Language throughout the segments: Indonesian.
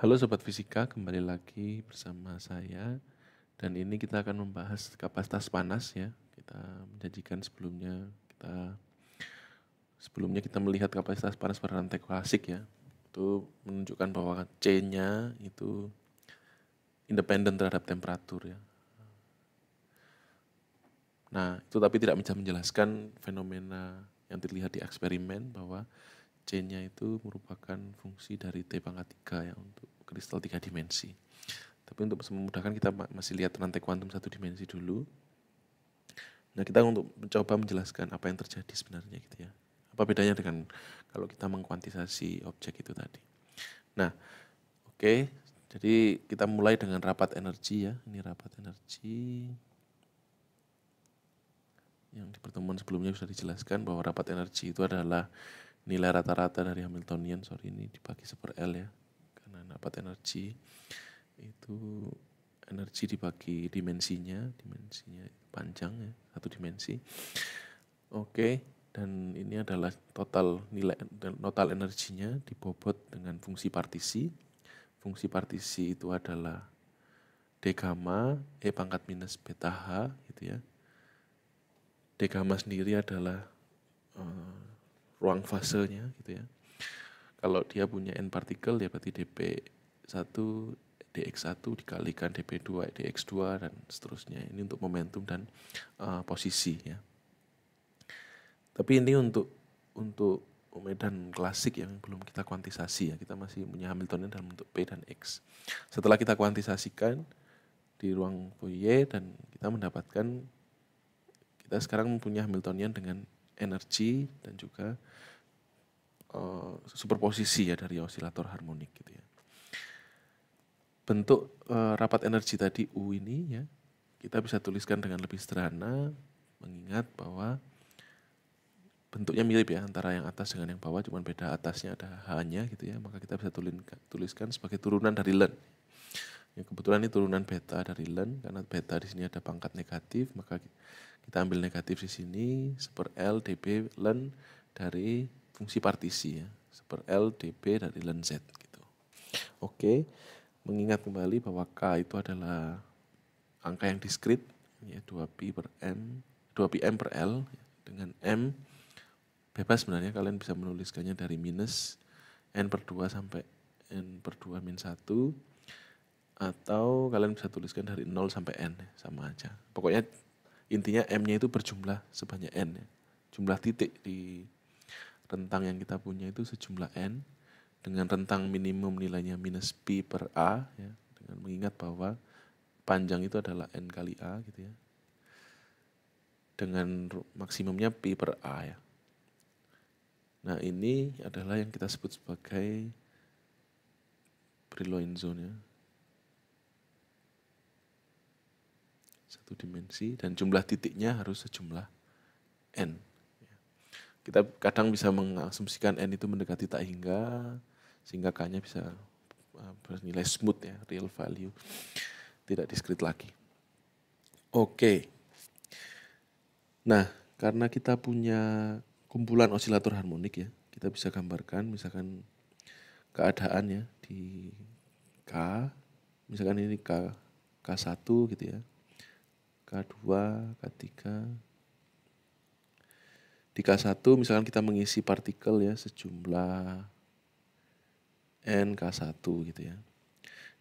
Halo Sobat Fisika, kembali lagi bersama saya. Dan ini kita akan membahas kapasitas panas ya. Kita menjanjikan sebelumnya kita melihat kapasitas panas pada rantai klasik ya. Itu menunjukkan bahwa C-nya itu independen terhadap temperatur ya. Nah, itu tapi tidak bisa menjelaskan fenomena yang terlihat di eksperimen bahwa C-nya itu merupakan fungsi dari T pangkat 3 ya untuk kristal 3 dimensi. Tapi untuk memudahkan kita masih lihat rantai kuantum 1 dimensi dulu. Nah, kita untuk mencoba menjelaskan apa yang terjadi sebenarnya gitu ya. Apa bedanya dengan kalau kita mengkuantisasi objek itu tadi. Nah, oke. Jadi kita mulai dengan rapat energi ya. Ini rapat energi yang di pertemuan sebelumnya sudah dijelaskan bahwa rapat energi itu adalah nilai rata-rata dari Hamiltonian. Ini dibagi 1/L ya. Karena rapat energi itu energi dibagi dimensinya panjang ya, 1 dimensi. Oke, dan ini adalah total nilai dan total energinya dibobot dengan fungsi partisi. Fungsi partisi itu adalah D gamma E pangkat minus beta H gitu ya. D gamma sendiri adalah ruang fasenya gitu ya. Kalau dia punya n partikel ya berarti dp1 dx1 dikalikan dp2 dx2 dan seterusnya. Ini untuk momentum dan posisi ya. Tapi ini untuk medan klasik yang belum kita kuantisasi ya. Kita masih punya Hamiltonian dalam bentuk P dan X. Setelah kita kuantisasikan di ruang Fourier dan kita mendapatkan kita sekarang mempunyai Hamiltonian dengan energi dan juga superposisi ya dari osilator harmonik gitu ya. Bentuk rapat energi tadi U ini ya kita bisa tuliskan dengan lebih sederhana mengingat bahwa bentuknya mirip ya antara yang atas dengan yang bawah, cuma beda atasnya ada H-nya gitu ya, maka kita bisa tuliskan sebagai turunan dari Ln. Ya, kebetulan ini turunan beta dari Ln, karena beta di sini ada pangkat negatif, maka kita ambil negatif di sini 1/L dB Ln dari fungsi partisi ya, 1/L dB dari Ln Z gitu. Oke, mengingat kembali bahwa K itu adalah angka yang diskrit ya 2πm per L dengan M bebas sebenarnya, kalian bisa menuliskannya dari minus n/2 sampai n/2 min 1 atau kalian bisa tuliskan dari 0 sampai n ya, sama aja. Pokoknya intinya M-nya itu berjumlah sebanyak n ya. Jumlah titik di rentang yang kita punya itu sejumlah n dengan rentang minimum nilainya minus pi per a ya, dengan mengingat bahwa panjang itu adalah n kali a gitu ya. Dengan maksimumnya pi per a ya. Nah, ini adalah yang kita sebut sebagai Brillouin zone ya. 1 dimensi dan jumlah titiknya harus sejumlah n. Kita kadang bisa mengasumsikan n itu mendekati tak hingga sehingga k-nya bisa bernilai smooth ya, real value. Tidak diskrit lagi. Oke. Nah, karena kita punya kumpulan osilator harmonik ya, kita bisa gambarkan misalkan keadaan ya di K, misalkan ini K1 gitu ya, K2, K3. Di K1 misalkan kita mengisi partikel ya sejumlah N K1 gitu ya.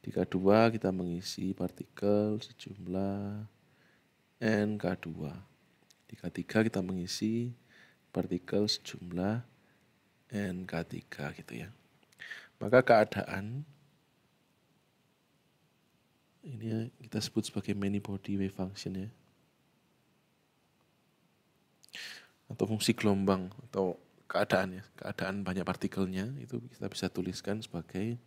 Di K2 kita mengisi partikel sejumlah N K2. Di K3 kita mengisi partikel sejumlah N K3 gitu ya. Maka keadaan ini kita sebut sebagai many body wave function ya. Atau fungsi gelombang atau keadaan ya, keadaan banyak partikelnya itu kita bisa tuliskan sebagai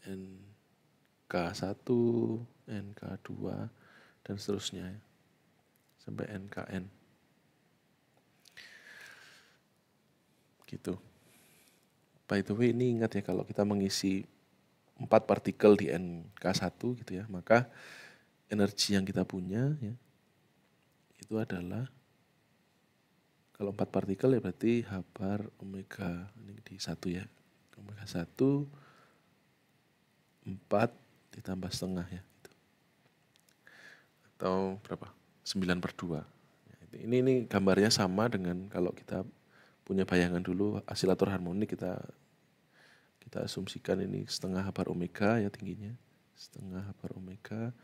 NK1, NK2 dan seterusnya ya, sampai NKN gitu. By the way, ini ingat ya, kalau kita mengisi 4 partikel di NK1 gitu ya, maka energi yang kita punya ya itu adalah, kalau 4 partikel ya berarti H bar omega ini di 1 ya, omega 1 4 ditambah setengah ya. Atau berapa? 9/2. Ini gambarnya sama dengan kalau kita punya bayangan dulu asilator harmonik, kita asumsikan ini setengah H bar omega ya tingginya. Setengah H bar omega.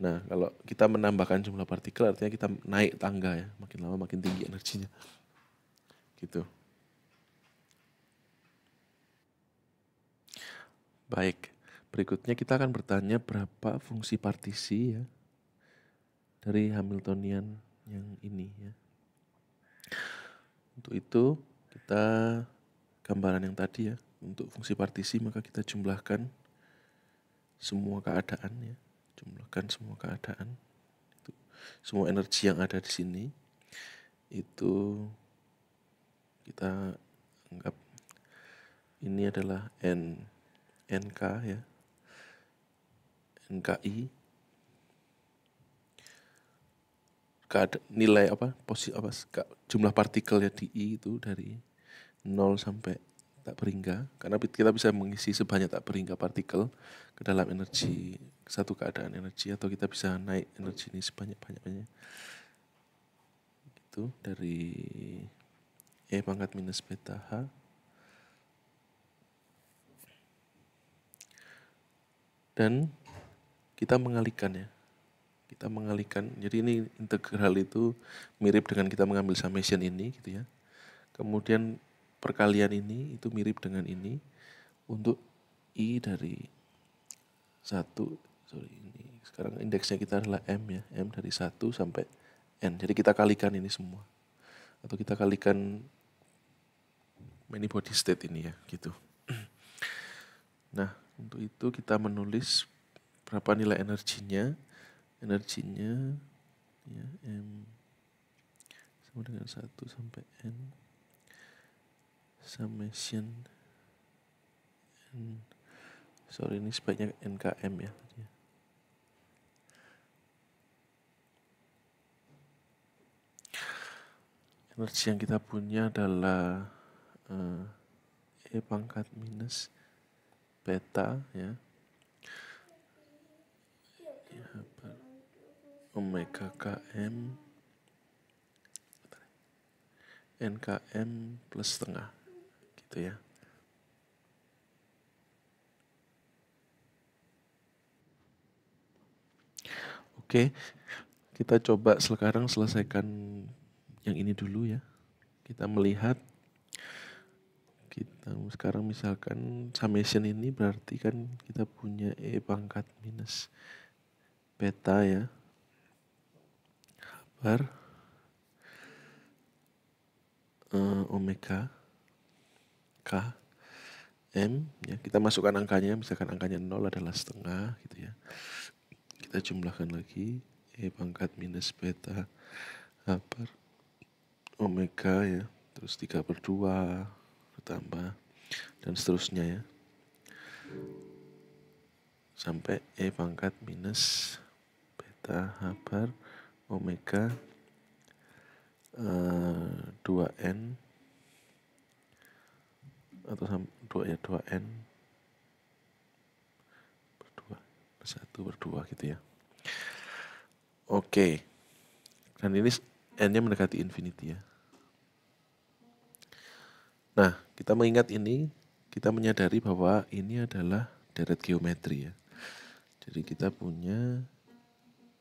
Nah, kalau kita menambahkan jumlah partikel artinya kita naik tangga ya. Makin lama makin tinggi energinya. Gitu. Baik, berikutnya kita akan bertanya berapa fungsi partisi ya dari Hamiltonian yang ini ya. Untuk itu kita gambaran yang tadi ya, untuk fungsi partisi maka kita jumlahkan semua keadaan ya, jumlahkan semua keadaan, itu, semua energi yang ada di sini itu kita anggap ini adalah NK ya, NKI, nilai jumlah partikel ya di I itu dari 0 sampai tak berhingga, karena kita bisa mengisi sebanyak tak berhingga partikel ke dalam energi satu keadaan energi, atau kita bisa naik energi ini sebanyak-banyaknya. Itu dari E pangkat minus beta H dan kita mengalihkan ya. Kita mengalihkan. Jadi ini integral itu mirip dengan kita mengambil summation ini gitu ya. Kemudian perkalian ini itu mirip dengan ini untuk I dari 1, ini sekarang indeksnya kita adalah M ya, M dari 1 sampai N. Jadi kita kalikan ini semua. Atau kita kalikan many body state ini ya, gitu. Nah, untuk itu kita menulis berapa nilai energinya. Energinya ya, M sama dengan 1 sampai N summation N. Sorry, ini sebaiknya NKM ya. Energi yang kita punya adalah E pangkat minus beta ya, omega km NKM plus setengah gitu ya. Oke, kita coba sekarang selesaikan yang ini dulu ya. Kita melihat, kita sekarang misalkan summation ini berarti kan kita punya E pangkat minus beta ya, bar omega K M ya, kita masukkan angkanya, misalkan angkanya 0 adalah setengah gitu ya. Kita jumlahkan lagi E pangkat minus beta H bar omega ya, terus 3/2 ditambah dan seterusnya ya, sampai E pangkat minus beta H bar omega 2N atau 2N berdua, 1/2 gitu ya. Oke, dan ini N-nya mendekati infinity ya. Nah, kita mengingat ini, kita menyadari bahwa ini adalah deret geometri ya. Jadi kita punya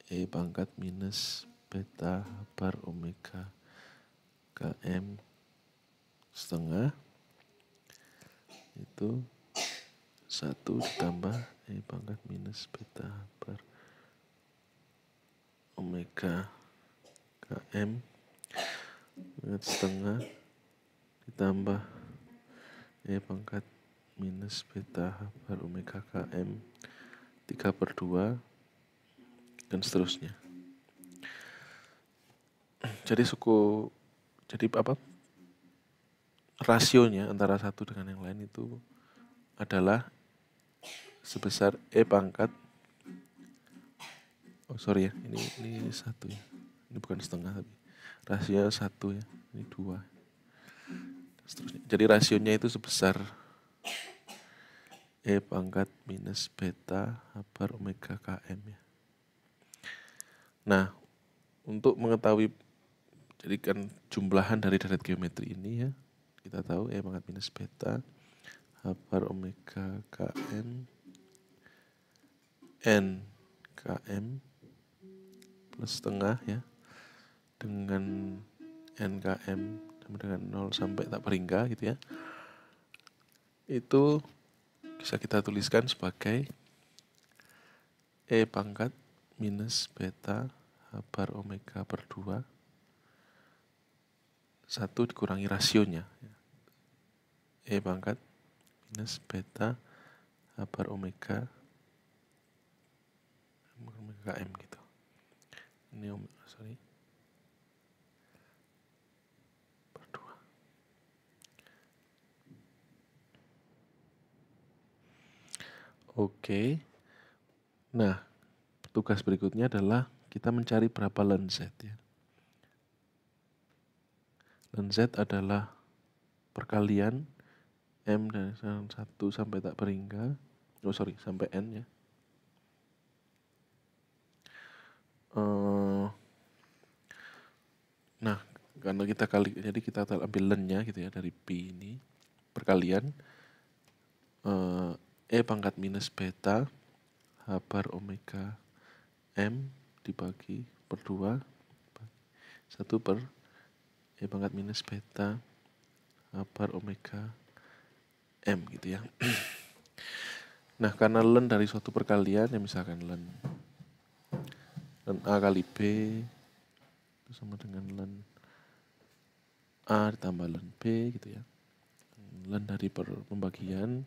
E pangkat minus beta bar omega km setengah itu 1 ditambah E pangkat minus beta bar omega km setengah ditambah E pangkat minus beta bar omega km 3/2 dan seterusnya. Jadi rasionya antara satu dengan yang lain itu adalah sebesar E pangkat ini 1 ya. Ini bukan setengah tapi rasionya 1 ya. Ini 2. Seterusnya. Jadi rasionya itu sebesar E pangkat minus beta bar omega km ya. Nah, untuk mengetahui jadikan jumlahan dari deret geometri ini ya, kita tahu E pangkat minus beta bar omega km n km plus setengah ya, dengan n km sama dengan 0 sampai tak berhingga gitu ya. Itu bisa kita tuliskan sebagai E pangkat minus beta bar omega per 2 1 dikurangi rasionya E pangkat minus beta bar omega km gitu. Ini per 2. Oke. Nah, tugas berikutnya adalah kita mencari berapa len Z ya. Len Z adalah perkalian M dari 1 sampai tak berhingga. Sampai N ya. Nah, karena kita jadi kita ambil lennya gitu ya dari P ini. Perkalian E pangkat minus beta H bar omega M dibagi per 2 1 per E pangkat minus beta H bar omega M gitu ya. Nah, karena len dari suatu perkalian ya, misalkan len A kali B itu sama dengan len A ditambah len B gitu ya. Len dari pembagian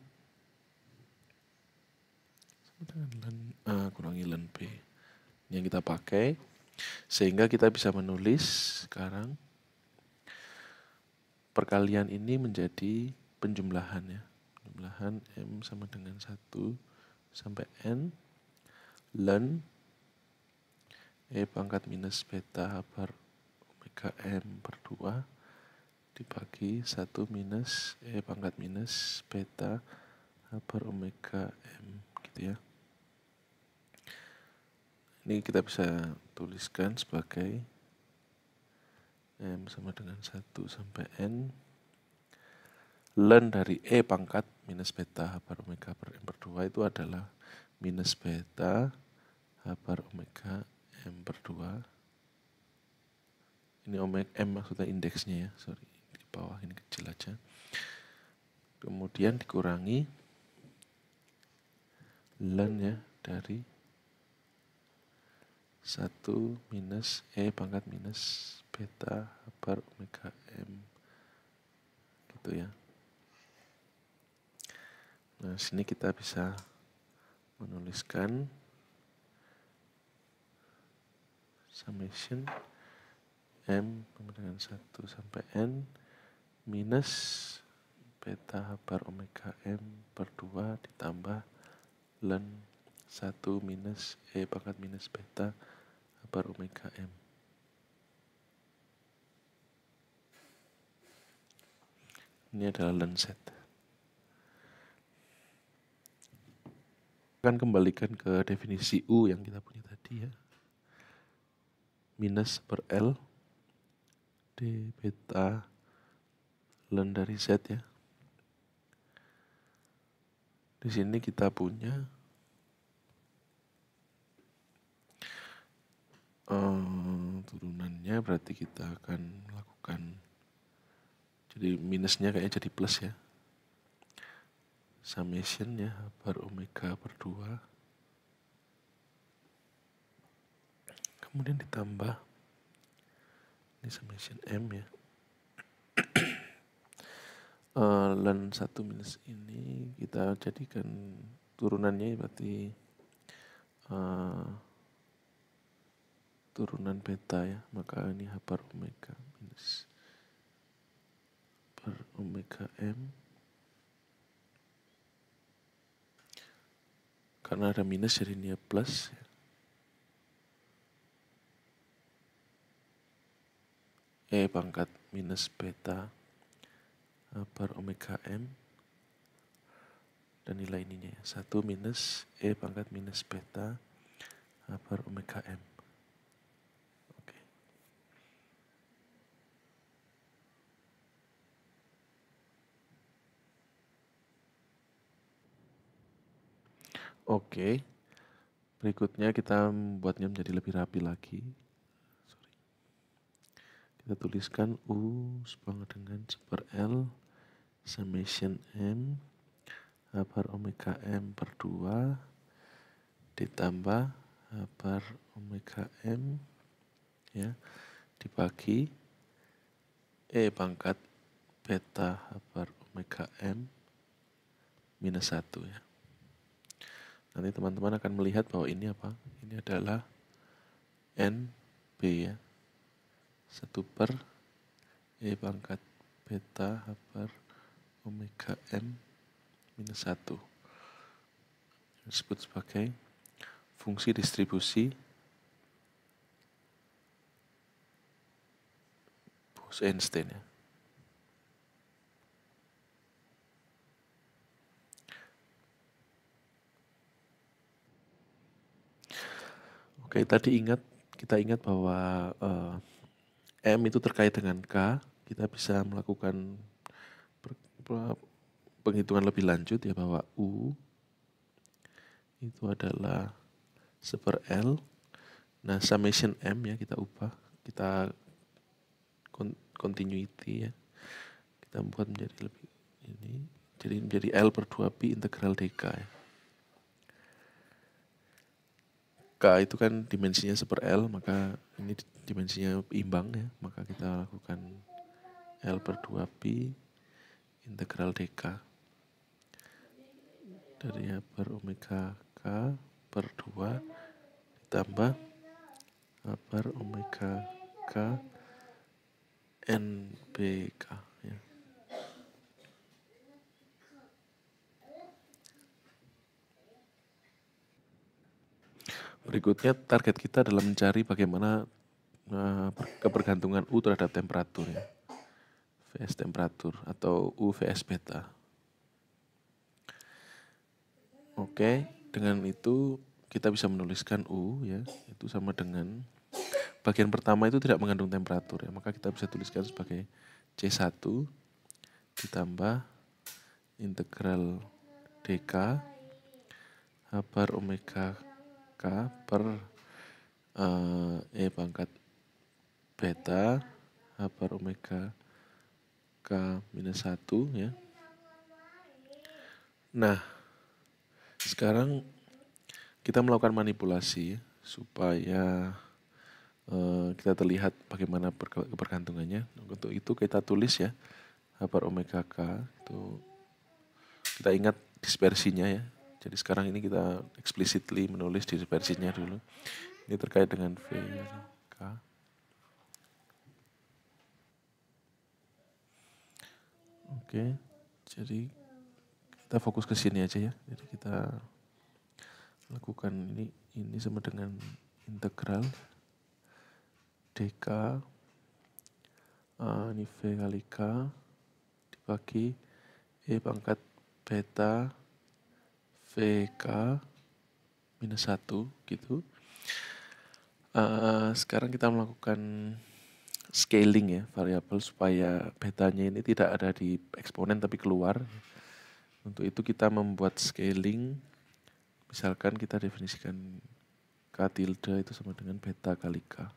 sama dengan len A kurangi len B. Ini yang kita pakai sehingga kita bisa menulis sekarang perkalian ini menjadi penjumlahan ya. Penjumlahan M sama dengan 1 sampai N len E pangkat minus beta bar omega M per 2 dibagi 1 minus E pangkat minus beta bar omega M gitu ya. Ini kita bisa tuliskan sebagai M sama dengan 1 sampai N len dari E pangkat minus beta H bar omega per M per 2 itu adalah minus beta H bar omega M per 2. Ini omega M maksudnya indeksnya ya, sorry, di bawah ini kecil aja. Kemudian dikurangi len ya dari 1 minus E pangkat minus beta H bar omega M gitu ya. Nah, sini kita bisa menuliskan summation M sama dengan 1 sampai N minus beta H bar omega M per 2 ditambah len 1 minus E pangkat minus beta H bar omega M. Ini adalah len Z. Akan kembalikan ke definisi U yang kita punya tadi ya. Minus per L D beta len dari Z ya. Di sini kita punya turunannya, berarti kita akan melakukan, jadi minusnya kayaknya jadi plus ya. Summation ya H bar omega per 2 kemudian ditambah ini summation M ya. Len 1 minus ini kita jadikan turunannya berarti turunan beta ya, maka ini H bar omega minus per omega M. Karena ada minus jadi ini plus ya. E pangkat minus beta H bar omega M dan nilai ininya ya. 1 minus E pangkat minus beta per omega M. Oke. Oke. Berikutnya kita membuatnya menjadi lebih rapi lagi. Kita tuliskan U sama dengan super L summation M per omega M per 2 ditambah per omega M ya dibagi E pangkat beta per omega M minus 1 ya. Nanti teman-teman akan melihat bahwa ini apa? Ini adalah NB ya. 1 per E pangkat beta per omega M minus 1. Disebut sebagai fungsi distribusi Bose-Einstein ya. Oke, tadi kita ingat bahwa M itu terkait dengan K. Kita bisa melakukan penghitungan lebih lanjut ya bahwa U itu adalah super L. Nah, summation M ya kita ubah, kita continuity ya. Kita buat menjadi lebih ini, jadi menjadi L per 2pi integral dk ya. K itu kan dimensinya super L, maka ini dimensinya imbang ya, maka kita lakukan L per 2pi integral dk dari per omega K per 2 ditambah per omega K NBK ya. Berikutnya target kita adalah mencari bagaimana kebergantungan U terhadap temperatur ya. Vs temperatur atau U Vs beta. Oke, dengan itu kita bisa menuliskan U ya, itu sama dengan bagian pertama itu tidak mengandung temperatur ya, maka kita bisa tuliskan sebagai C1 ditambah integral dk per omega K per E pangkat beta per omega K minus 1 ya. Nah, sekarang kita melakukan manipulasi supaya kita terlihat bagaimana kebergantungannya. Untuk itu kita tulis ya per omega K itu kita ingat dispersinya ya. Jadi sekarang ini kita explicitly menulis dispersinya dulu. Ini terkait dengan VK. Oke, jadi kita fokus ke sini aja ya. Jadi kita lakukan ini sama dengan integral dk ini V kali K dibagi E pangkat beta VK minus 1 gitu. Sekarang kita melakukan scaling ya variabel supaya betanya ini tidak ada di eksponen tapi keluar. Untuk itu kita membuat scaling, misalkan kita definisikan K tilde itu sama dengan beta kali K.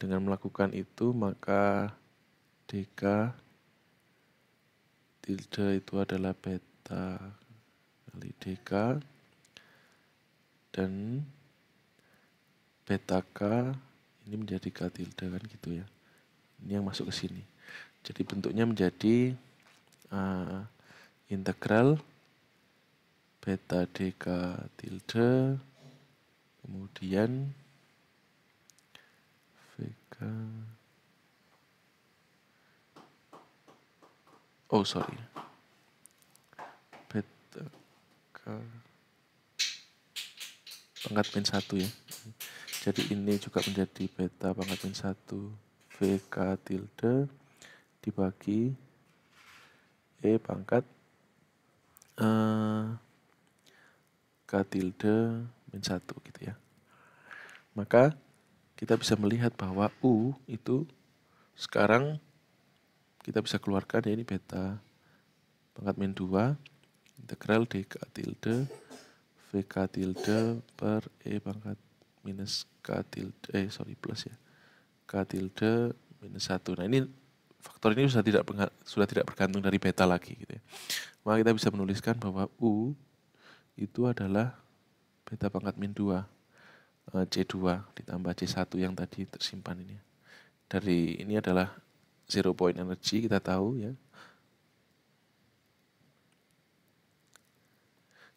Dengan melakukan itu maka dk tilde itu adalah beta kali dk dan beta K ini menjadi K tilde kan gitu ya. Ini yang masuk ke sini. Jadi bentuknya menjadi integral beta dk tilde kemudian VK beta K pangkat min 1 ya. Jadi ini juga menjadi beta pangkat min 1 VK tilde dibagi E pangkat K tilde min 1 gitu ya. Maka kita bisa melihat bahwa U itu sekarang kita bisa keluarkan ya, ini beta pangkat min 2 integral dk tilde VK tilde per E pangkat minus K tilde, plus ya, K tilde minus 1. Nah ini faktor ini sudah tidak bergantung dari beta lagi gitu ya. Maka kita bisa menuliskan bahwa U itu adalah beta pangkat min 2 C2 ditambah C1 yang tadi tersimpan ini. Dari ini adalah zero point energy, kita tahu ya.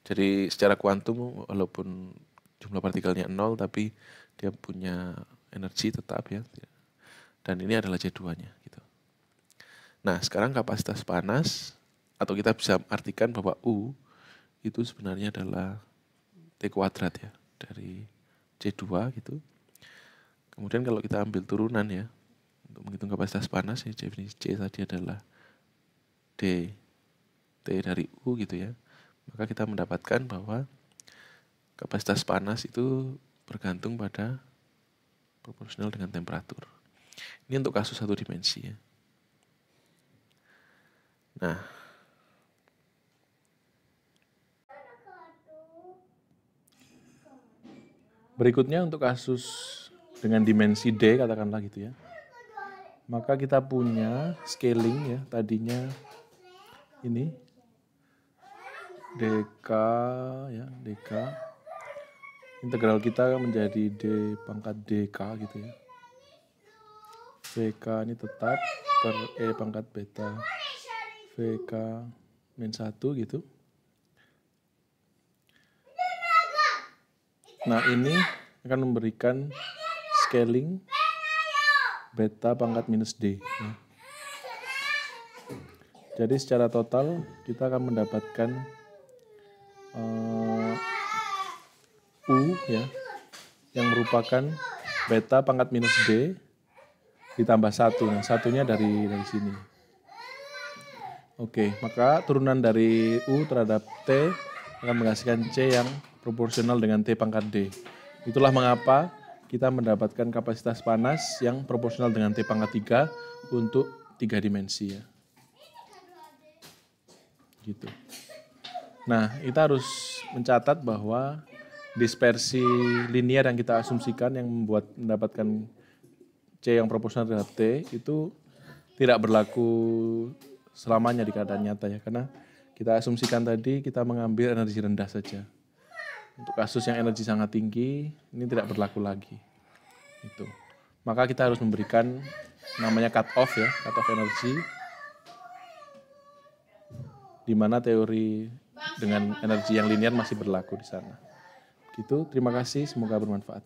Jadi secara kuantum walaupun jumlah partikelnya 0 tapi dia punya energi tetap ya. Dan ini adalah C2-nya gitu. Nah, sekarang kapasitas panas atau kita bisa artikan bahwa U itu sebenarnya adalah T kuadrat ya dari C2 gitu. Kemudian kalau kita ambil turunan ya untuk menghitung kapasitas panas, ya definisi C tadi adalah D T dari U gitu ya. Maka kita mendapatkan bahwa kapasitas panas itu bergantung pada proporsional dengan temperatur. Ini untuk kasus satu dimensi ya. Nah, berikutnya untuk kasus dengan dimensi D katakanlah gitu ya. Maka kita punya scaling ya, tadinya ini dk ya, dk. Integral kita menjadi D pangkat dk gitu ya. VK ini tetap per E pangkat beta VK min 1 gitu. Nah ini akan memberikan scaling beta pangkat minus D ya. Jadi secara total kita akan mendapatkan U ya, yang merupakan beta pangkat minus D ditambah 1. Nah, satunya dari sini. Oke, maka turunan dari U terhadap T akan menghasilkan C yang proporsional dengan T pangkat D. Itulah mengapa kita mendapatkan kapasitas panas yang proporsional dengan T pangkat 3 untuk 3 dimensi ya. Gitu. Nah, kita harus mencatat bahwa dispersi linier yang kita asumsikan yang mendapatkan C yang proporsional terhadap T itu tidak berlaku selamanya di keadaan nyata ya, karena kita asumsikan tadi kita mengambil energi rendah saja. Untuk kasus yang energi sangat tinggi ini tidak berlaku lagi. Itu. Maka kita harus memberikan namanya cut off ya, cut off energi, di mana teori dengan energi yang linier masih berlaku di sana. Gitu, terima kasih, semoga bermanfaat.